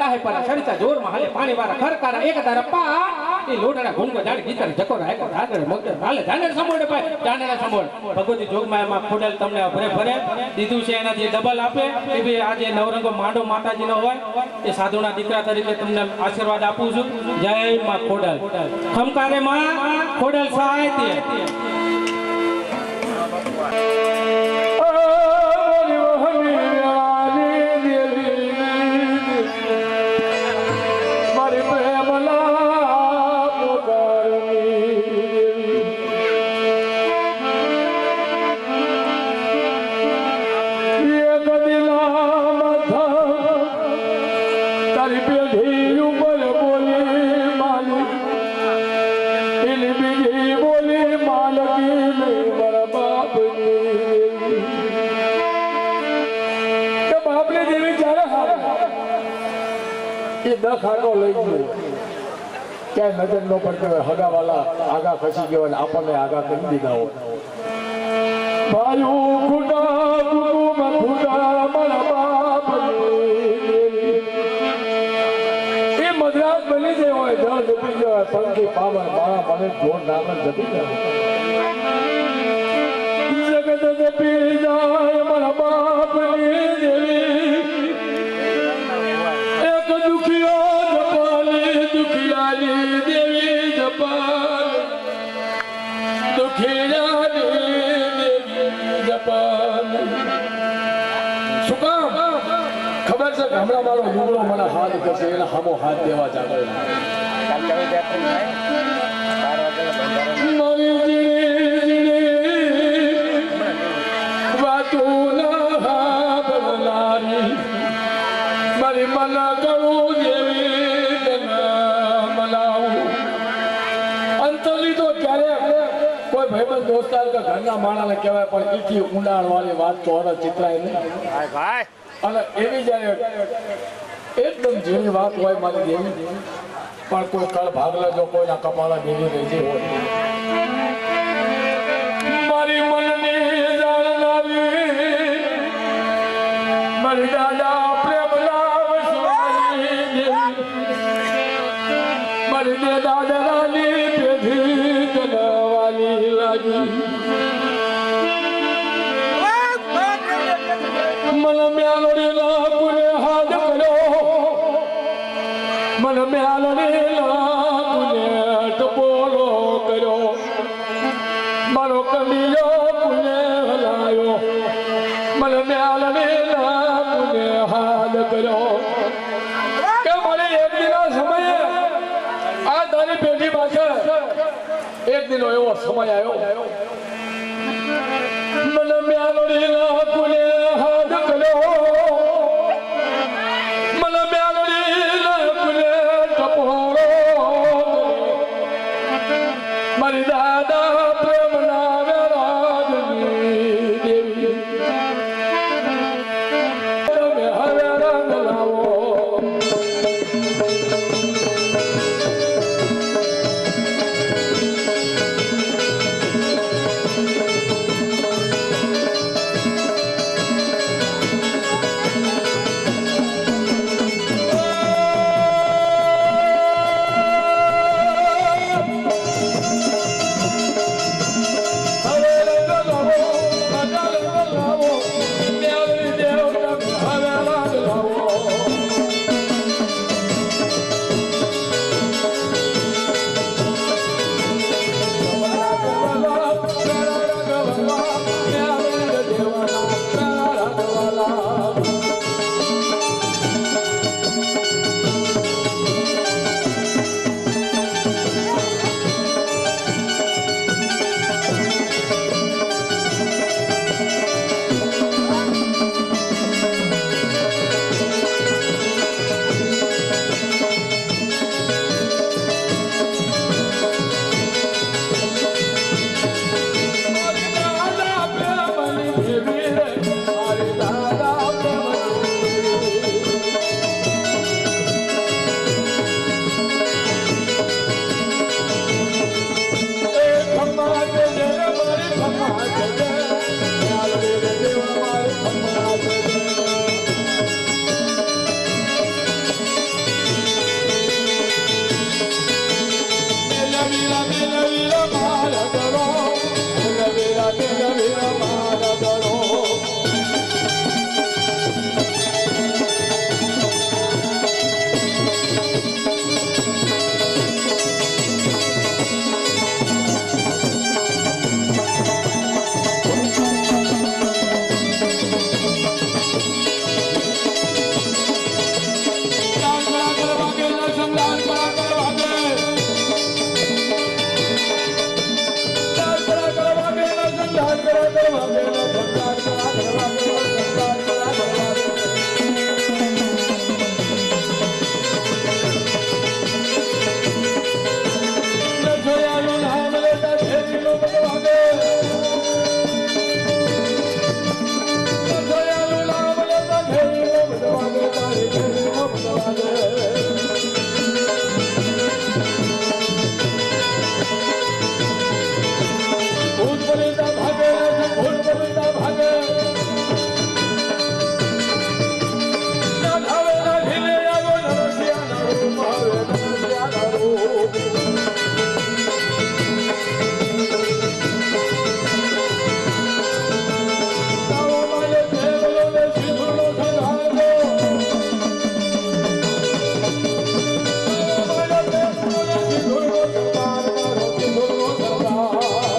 ડાહે પર સરિતા જોર માં હાલે પાણી વાળા ખરકારા એક ધારા પા એ લોડાના ઘૂંઘો જાડી ગીતર જકોર આકો આગળ મગર હાલે જાનેર સંભોળે ભાઈ જાનેર સંભોળ ભગવતી જોગમાં એમાં ખોડલ તમને ભરે ભરે દીધું છે એનાથી ડબલ આપે એ બી આજે નવરંગો માંડો માતાજીનો હોય એ સાધુના દીકરા તરીકે તમને આશીર્વાદ આપું છું જય માં ખોડલ ખમકારે માં ખોડલ સાહિત્ય દખાડો લઈ ગયો ક્યાંય નજર ન પડતી હોય હગાવાલા આગા ખસી ગયો અને આપણને આગા કરી દીધા હોય ભાઈઓ ખુદા કુટુંબ ખુદા મારા બાપ એ મદ્રાસ બની જાય હોય જળ જપી જાય પંખી પાવર મારા મને જોર નામ જપી જાય જગત જપી જાય મારા બાપ હમણાં મારો લુગડો મને હાથ કરશે એના હામો હાથ દેવા ચાલે મારી મન કરું જેવી મનાવું અંતલી તો ક્યારે કોઈ ભાઈબંધ દોસ્તાર કે ઘરના માણસને કહેવાય પણ ઈથી ઊંડાણ વાળી વાત તો હવે ચિતરાય નહીં ભાઈ અને એવી જ્યારે એકદમ જેવી વાત હોય મારી દેવી પણ કોઈ કળ ભાગલા જો કોઈના કપાળા દેવી રહી હોય મારી મનની જાણનારી મારી દાદા પ્રેમ મારી દે દાદાની પેઢી જનવાની લાગી मन म्यालोड़ी लाकुने हाथ करो मन म्यालोड़ी लाकुने टपोलो करो मारो कमियो कुने हलायो मन म्यालोड़ी लाकुने हाथ करो के मारे एक दिन समय आ तारी पेटी पाछे एक दिन एवो समय आयो मन म्यालोड़ी लाकुने ભૂત બલિતા ભાગે ભૂત બલિતા ભાગે ના ધાવે ના ઢીલે આવો નરસિયાના રૂપ આવે નરસિયાના રૂપ તાવો માયો દેવલો ને સિંધુનો સંહારો તાવો માયો દેવલો ને સિંધુનો સંહાર મારો સિંધુનો સંહાર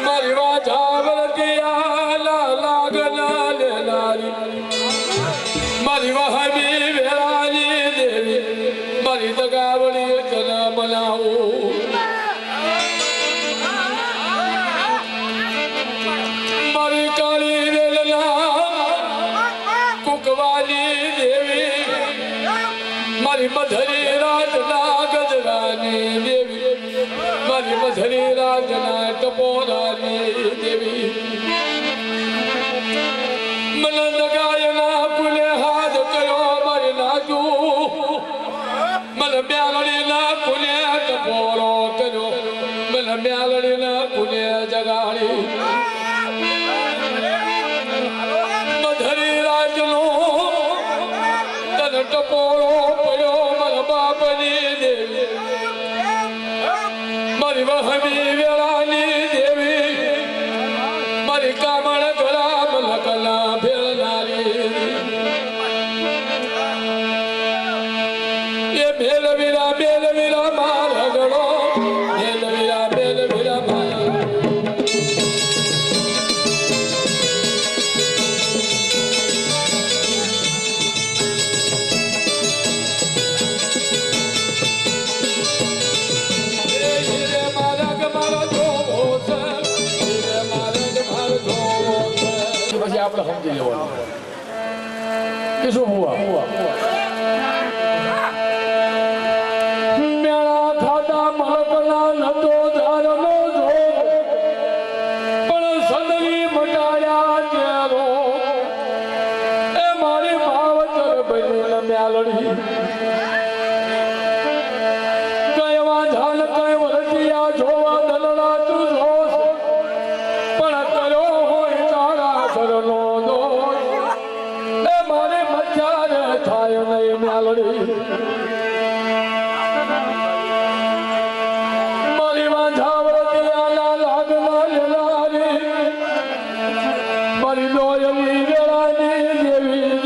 મારી વાજાવરતી આલા લાગના લેનારી મારી વહાબી વેળાની દેવી મારી તગાવડી તને મનાવું મારી કાળી વેલના કુકવાની દેવી મારી મધરી રાજના ગજરાની દેવી મારી મધરી રાજના ટપોરાની દેવી મને નગાયના પુલે હાથ કર્યો મારી નાજુ મને મ્યાલડીના પુલે ટપોરો કર્યો મને મ્યાલડીના પુલે જગાડી મધરી રાજનો તને ટપોરો પડ્યો મારા બાપની દેવી મારી વહમી વેળાની દેવી મારી કામણ કલા મલકલા ભેળનારી એ મેલવીરા માર ગળો મેલવીરા માર પછી આપણે સમજી લેવાનું કે શું હુઆ મેળા ખાતા મલકના નતો ધારનો જો પણ સદરી મટાડ્યા જેરો એ મારી ભાવતર બની મ્યાલડી કયવા ધાન કય વરતિયા જોવા દલડા તું જોશ પણ કર્યો હોય તારા ઘરનો દોષ એ મારે મચાર થાય નહીં મ્યાલડી મારી વાંઝાવરતી આલા લાગના લેલારી મારી લોયલી વેળાની દેવી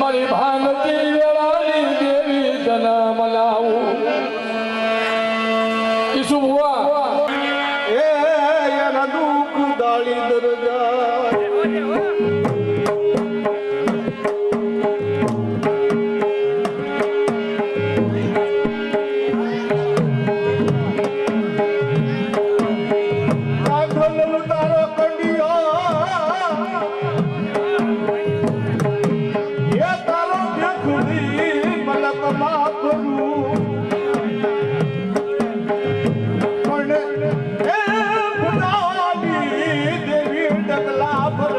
મારી ભાંગતી વેળાની દેવી તના મલાવું ઈસુ ભુવા એ એના દુઃખ દાળી દરજા રાઘવનો તારો કંડિયો એ તારો દેખુડી મલકમાં કરું પણ એ ભુલાની દેવી ડગલા ભર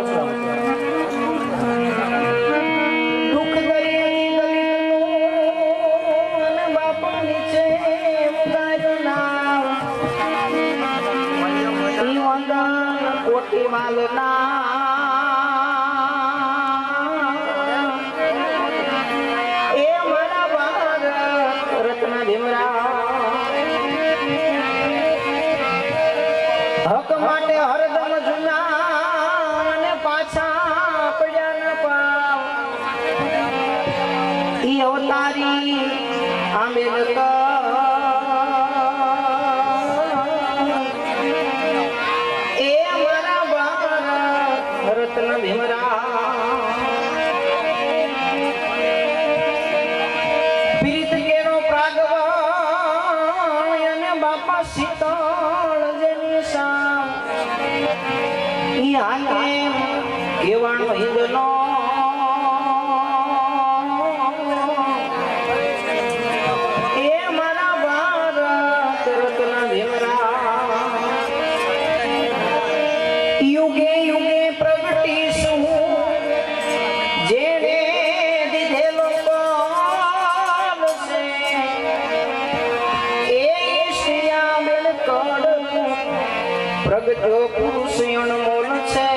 પાછળ દુઃખ દરિયાની દલિતનું અને બાપા નીચે ઉગાર્યું નામ. ઈ વંદન કોટી માલના એ મારા ભારત રત્ન ભીમરાવ હક માટે હરદમ જુના અને પાછા પડ્યા ન પાવ. ઈ અવતારી આંબેડકર એ મારા ભારત રત્ન ભીમરાવ. પ્રીત કેરો પ્રાગવણ અને બાપા શીતળ જેની શામ. ઈ હાકે કેવણ હિંદનો એ મારા ભારત રત્ન ભીમરાવ. યુગે યુગે પ્રગટીશું જેણે દીધેલો પાલ છે. એ ઈષ્ટિયા બેલકડ પ્રગટ્યો પુરુષ અણમોલ છે.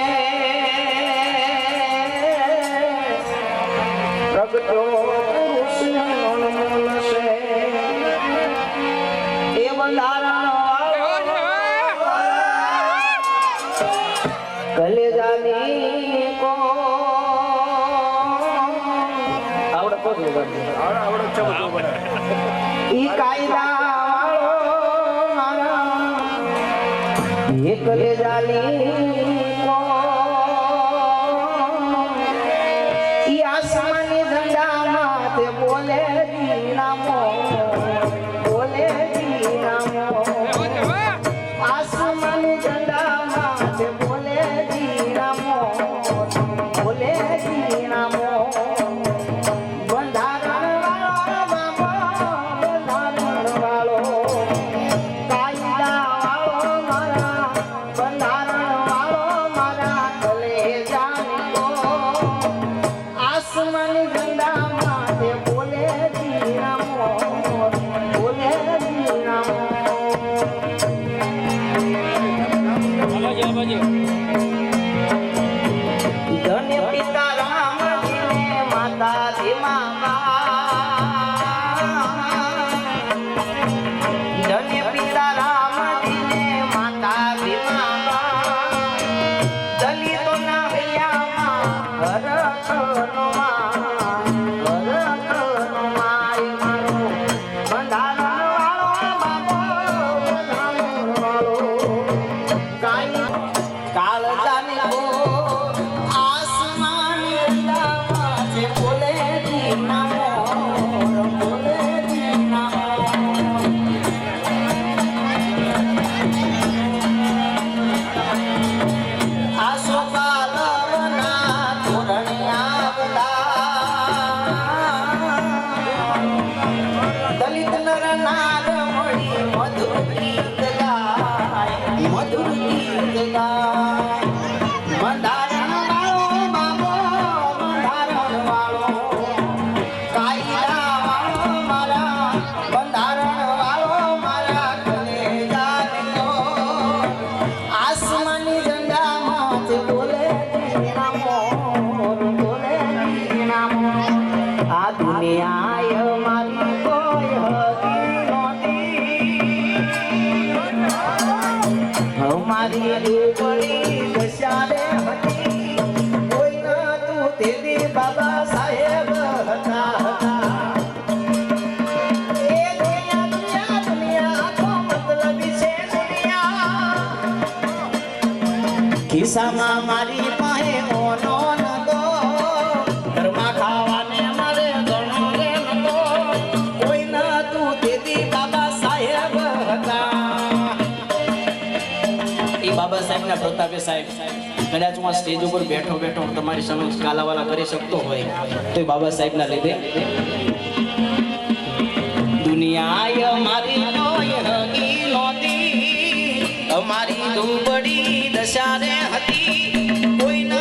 પ્રગટ્યો પુરુષ અણમોલ છે. એ બંધારણ કલેજાની કો આવડે કોણ ઈ કાયદા વાળો મારા એ કલેજાની કો ઈ આસમાની ઝંડામાં તે બોલે નામો બોલે નામો. આસમાની ઝંડામાં તે બોલે નામો બોલે નામો. બંધારણ વાળો બાબા બંધારણ વાળો કાયદા વાળો મારા બંધારણ વાળો મારા કલેજાની કો આસમાની ઝંડામાં તે બોલે નામો બોલે નામો. ધન્ય પિતા રામજીને માતા ભીમાબા. ધન્ય પિતા રામજીને માતા ભીમાબા. દલિતોના હૈયામાં હરખનો માં મારો બંધારણ વાળો બાબો બંધારણ વાળો કાઈ કાળજાની કો આસમાની અંડામાં જે બોલે નામો બોલે નામો. આસો પાલવના ધોરણિયા બધા દલિત નર નાર મળી મધુર ગીત ગાય મધુર ગીત ગાય. બંધારણ વાળો બાબો બંધારણ વાળો કાયદા વાળો મારા બંધારણ વાળો મારા કલેજાનો આસમાની ઝંડામાં તે બોલે નામો બોલે નામો. આ દુનિયા મારી કોઈ હતી નહોતી. અમારી ડૂબડી દશા રે હતી. કોઈ નતું તેથી બાબા સાહેબ હતા. એ દુનિયા દુનિયા દુનિયા આખો મતલબી છે દુનિયા. ખિસ્સામાં મારી પાસે ઓનો નતો. ઘરમાં ખાવાને મારે ઘણો રે નતો. કોઈ નતું તેથી બાબા સાહેબ હતા. એ બાબા સાહેબના પ્રતાપે સાહેબ કદાચ હું આ સ્ટેજ ઉપર બેઠો બેઠો હું તમારી સમક્ષ કાલાવાલા કરી શકતો હોય તો એ બાબા સાહેબના લીધે. દુનિયા અમારી કોઈ હકી નહોતી. અમારી દુબળી દશા રે હતી. કોઈ ન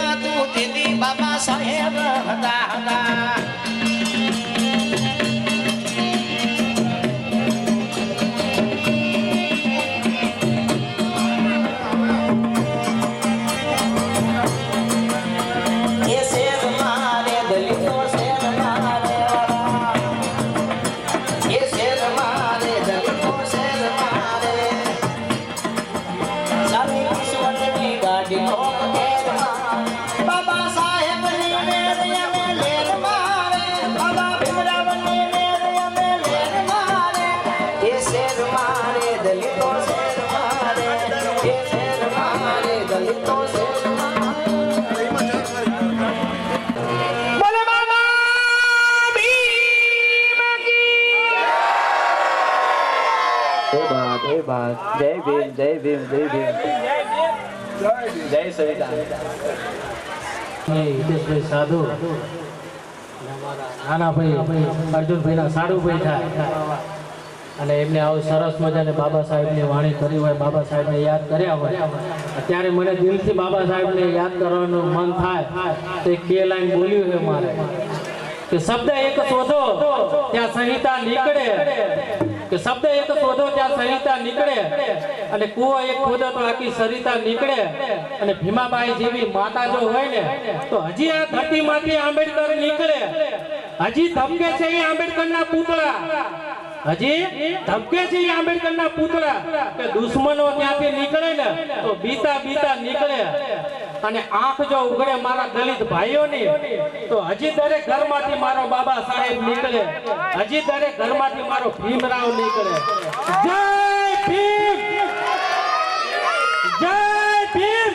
દલિતો શેર મારે એ શેર મારે દલિતો શેર બોલે બાબા ભીમ કી જય ભારત જય ભીમ જય ભીમ જય ભીમ જય સંવિધાન હિતેશભાઈ સાધુ નાના ભાઈ અર્જુનભાઈના સાડુભાઈ થાય અને એમને આવું સરસ મજાને બાબા સાહેબની વાણી કરી હોય, બાબા સાહેબને યાદ કર્યા હોય, અત્યારે મને દિલથી બાબા સાહેબને યાદ કરવાનું મન થાય તો એક બે લાઈન બોલ્યું છે મારે કે શબ્દ એક શોધો ત્યાં સંહિતા નીકળે, કે શબ્દ એક શોધો ત્યાં સંહિતા નીકળે અને કૂવો એક ખોદો તો આખી સરિતા નીકળે. અને ભીમાબાઈ જેવી માતા જો હોય ને તો હજી આ ધરતીમાંથી આંબેડકર નીકળે. હજી ધબકે છે એ આંબેડકરના પૂતળા, હજી ધબકે છે એ આંબેડકરના પૂતળા કે દુશ્મનો ત્યાંથી નીકળે ને તો બીતા બીતા નીકળે. અને આંખ જો ઉઘડે મારા દલિત ભાઈઓની તો હજી દરેક ઘરમાંથી મારો બાબા સાહેબ નીકળે, હજી દરેક ઘરમાંથી મારો ભીમરાવ નીકળે. જય ભીમ, જય ભીમ.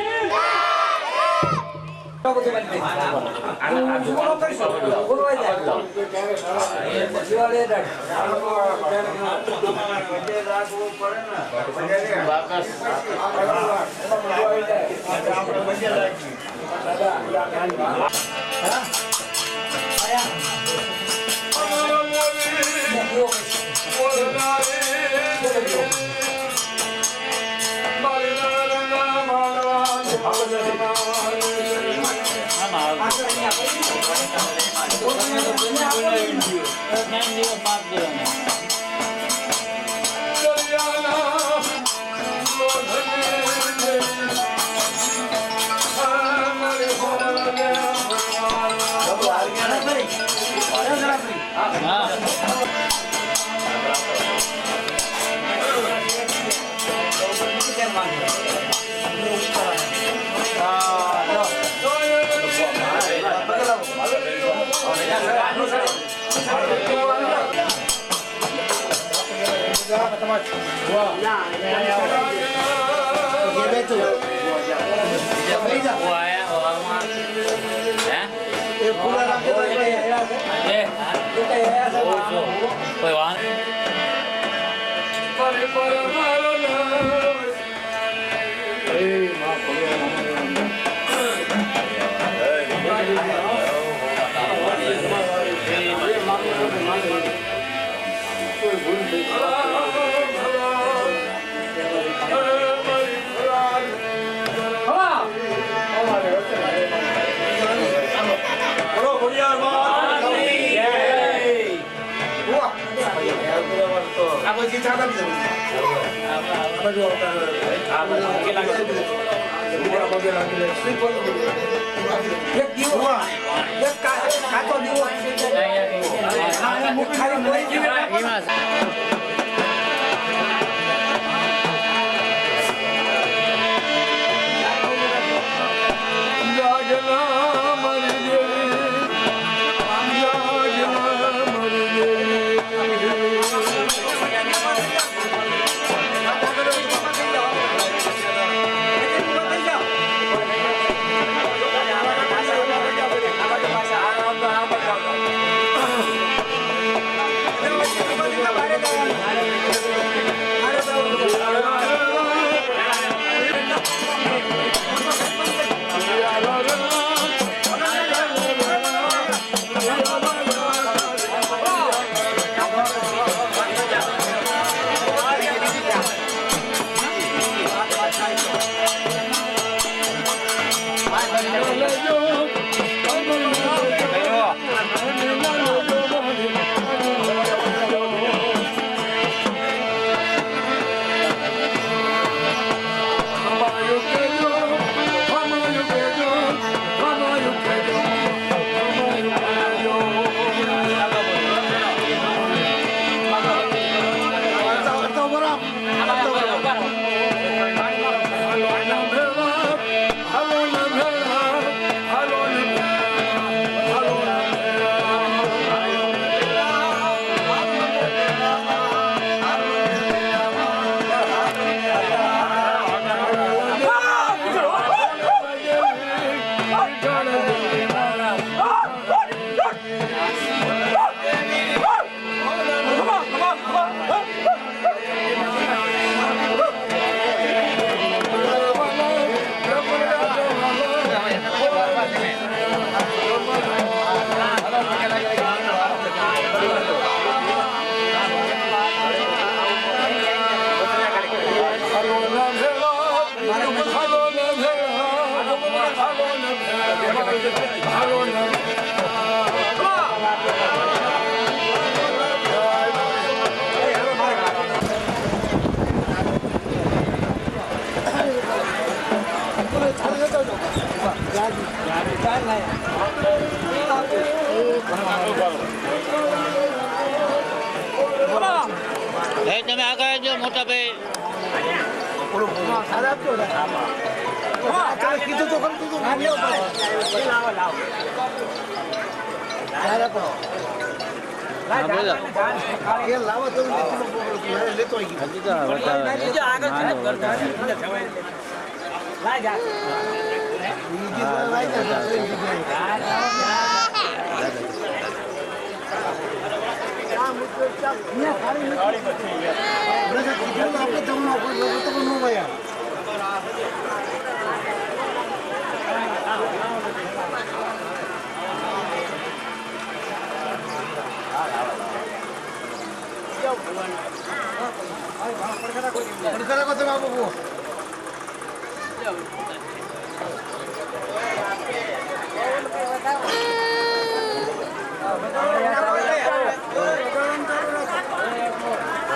હાલો ને. તમે આગળ આવજો મોટા ભાઈ.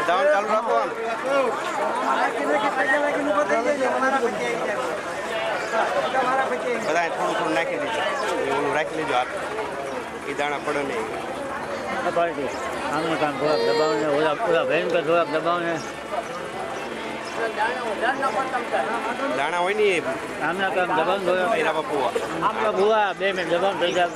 ચાલુ રાખો. બધા થોડું થોડું નાખી દીધું ઓલું રાખી લેજો હાથ એ દાણા પડે નહીં. આમનું કામ થોડાક દબાવને ઓલા ભયંકર થોડાક દબાવને દાણા હોય ને આમના કામ દબાવ થોડાક એના બાપુ આમ તો ભૂવા 2 મિનિટ દબાવ થઈ જાય.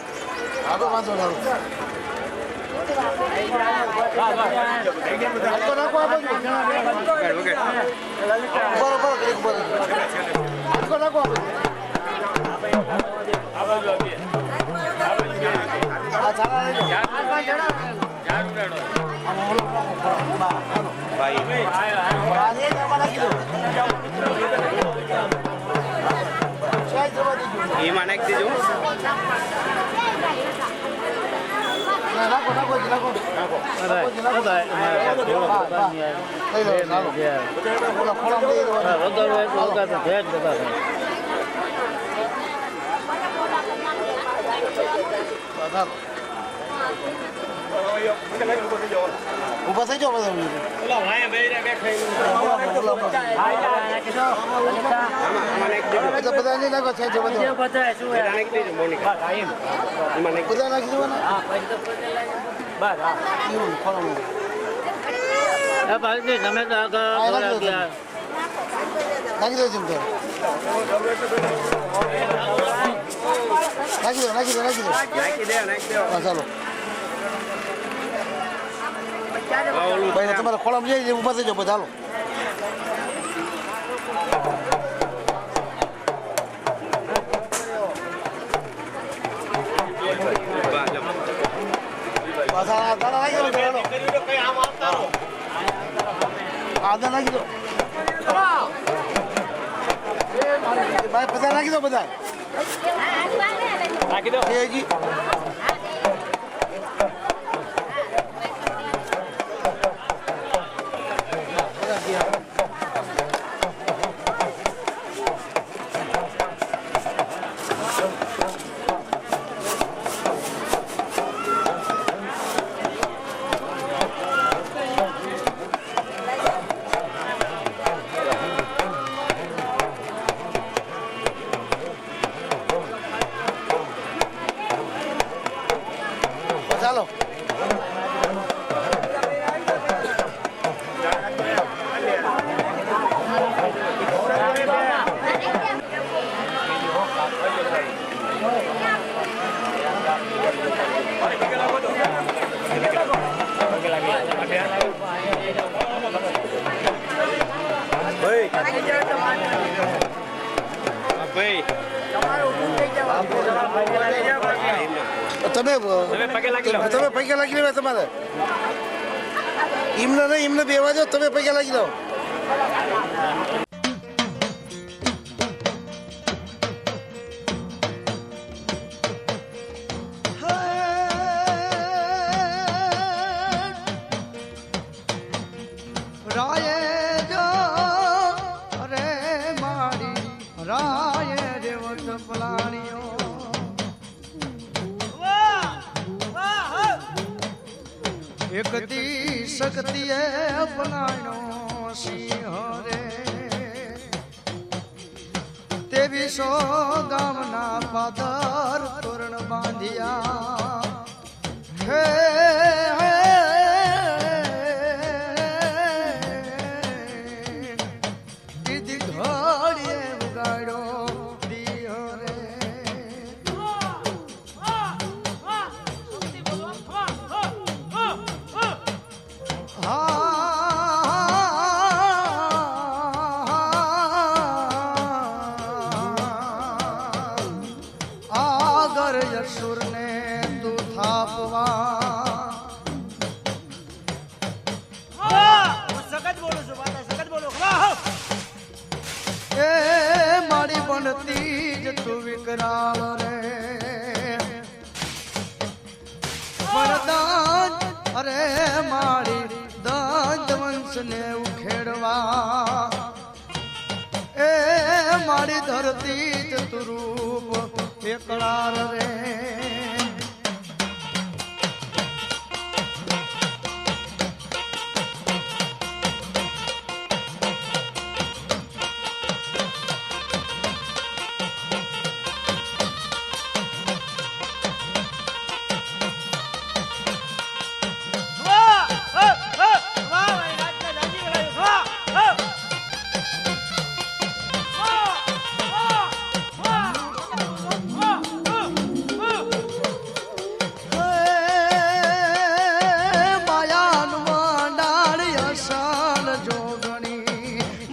એમાં નાખી દેજો. ઉભા થઈ જાઓ બધા. બધા નહીં નાખો છે બધા નાખી દેજો મોનિકા. એમાં નાખી બધા નાખી દેવાના. તમે તો આગળ નાખી દો ચિંતા. નાખી દો નાખી દો નાખી દો. નાખી દે હા ચાલો ભાઈ તમારે ખોળામાં જઈ ઉભા થઈ જાઓ બધા. હાલો પાછા દાણા નાખી દો. આદા નાખી દો ભાઈ. બધા નાખી દો બધા નાખી દો. જી ચાલો તમે પૈકી લાગી લેવા તમારે. એમને નહીં એમને બેવા દો. તમે પૈકી લાગી દો. એકદી શક્તિએ બનાવ્યો સિંહ રે તેવી સો ગામના પાદર તોરણ બાંધ્યા હે દીદી ઘડીએ ઉગાડ્યો દિયો રે આગર યશુર ને તું થાપવા એ મારી બનતી જ તું વિકરાળ રે વરદાન અરે મારી દંત વંશ ને ઉખેડવા એ મારી ધરતી જ તું રૂપ એકલાર રે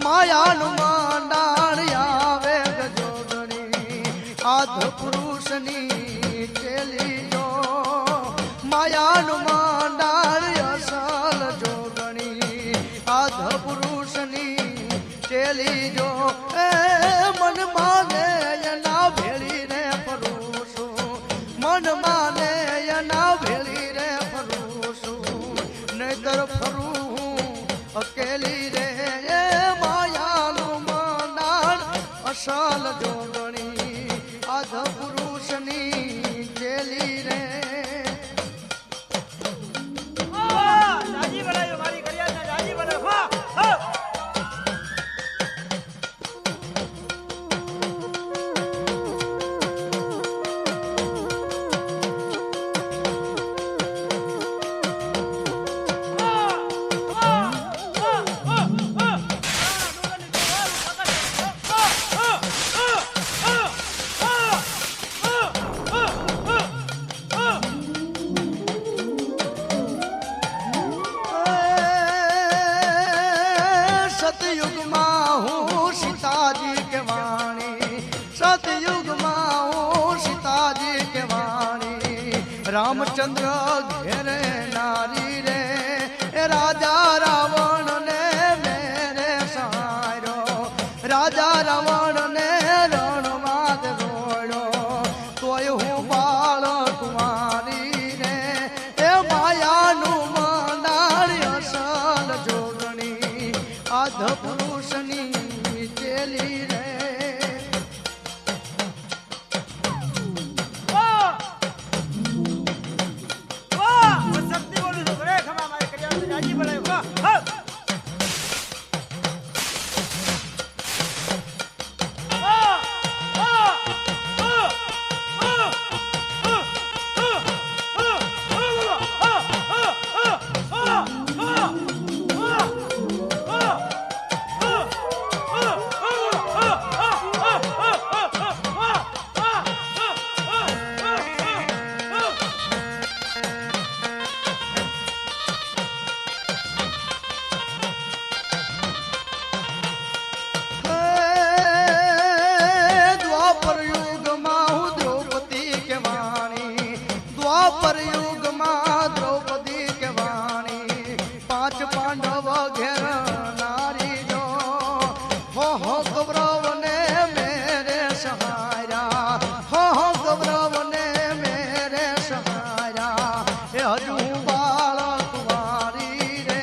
માયાનું માંડાણ આવે ગજોગણી આધ પુરુષની ચેલી જો માયાનું માંડાણ અસલ જોગણી આધ પુરુષની ચેલી જો એ મન માને એના ભેળી રે ફરું મન માને એના ભેળી રે ફરું નહીતર ફરું અકેલી રે અસલ જોગણી આધ પુરુષની જેલી રે સતયુગમાં હું સીતાજી કે વાણી સતયુગમાં હું સીતાજી કે વાણી રામચંદ્ર ઘેરે નારી રે એ રાજા રાવણ ને મેરે સહાર્યો રાજા રાવણ ને રણમાં રોડ્યો તોય હું બાળ કુમારી રે એ માયાનું મંડાળ અસલ જોગણી આધ પુરુષની ચેલી રે દ્વાપર યુગમાં દ્રૌપદી કે વાણી પાંચ પાંડવ ઘેર નારી જો હો કૌરવ ને મેરે સહાર્યા હો કૌરવ ને મેરે સહાર્યા એ હજુ બાળ કુંવારી રે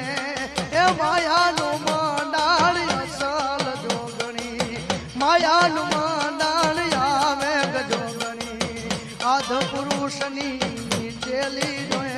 એ માયાનું મંડાળ અસલ જોગણી માયાનું મંડાળ આવે ગજોગણી આધ પુરુષની ચેલી જોએ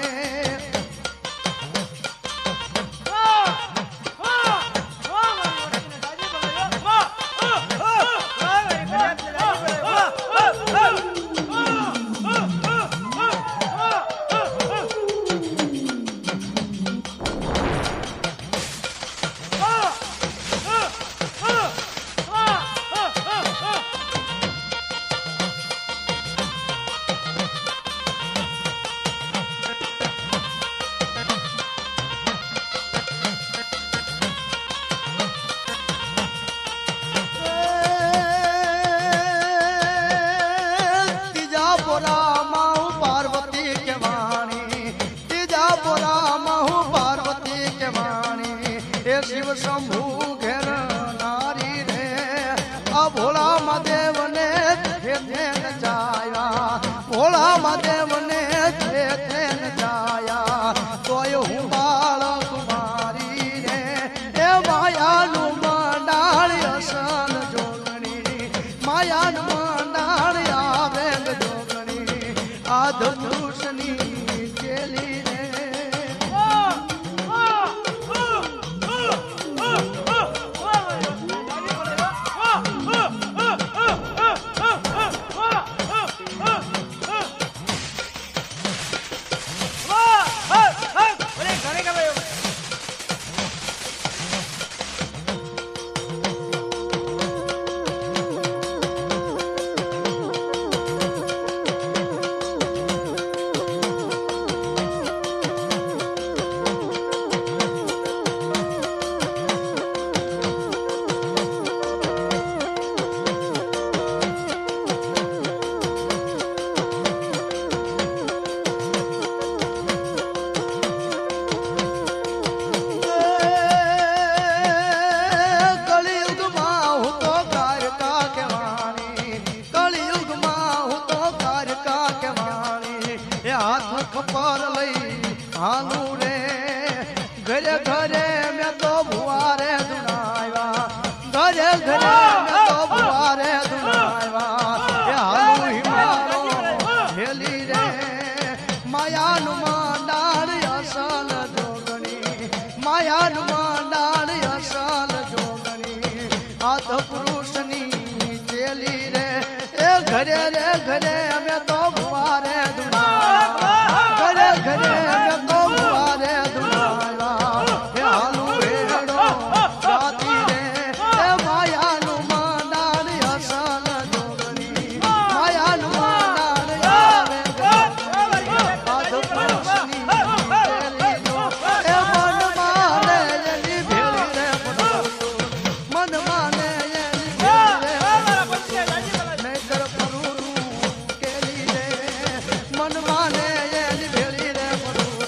શંભુ ઘેર નારી રે આ ભોળા મહાદેવ ને જાયા ભોળા મહાદેવ ને જાયા તોય હું બાળક મારી રે એ માયાનું મંડાળ અસલ જોગણી માયાનું મંડાળ આવે જોગણી આધ પુરુષની કેલી રે ખબર લઈ હાલું રે ઘરે ઘરે મેં તો ભુવારે ધુનાવ્યા ઘરે ઘરે મેં તો ભુવારે ધુનાવ્યા એ હાલું હિમાલો હેલી રે માયાનું મંડાણ અસલ જોગણી માયાનું મંડાણ અસલ જોગણી આત પુરુષની ચેલી રે એ ઘરે રે ઘરે અમે તો ભુવારે ધુનાવ્યા ઘરે ઘરે અમે તો ભુવારે ધુનાવ્યા એ હાલું હેડો જાતી રે એ માયાનું મંડાણ અસલ જોગણી માયાનું મંડાણ આવે આદ પુરુષની ચેલી જો એ મન માને એની ભેળી રે મન માને એની ભેળી રે નહીતર પરુરું કેલી રે મન માને એની ભેળી રે પરુરું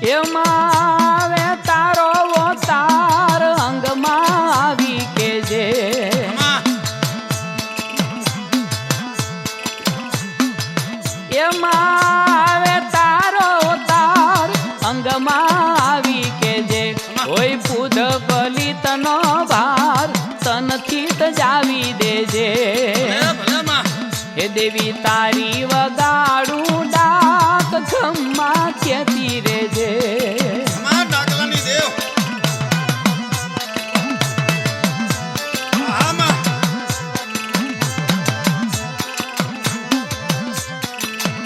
એમાં આવે તારો તાર અંગમાં આવી કેજે એમાં આવે તારો તાર અંગમાં આવી કેજે કોઈ પૂધ બલી તનો ભાર તનથી જ જાવી દેજે હે દેવી તારી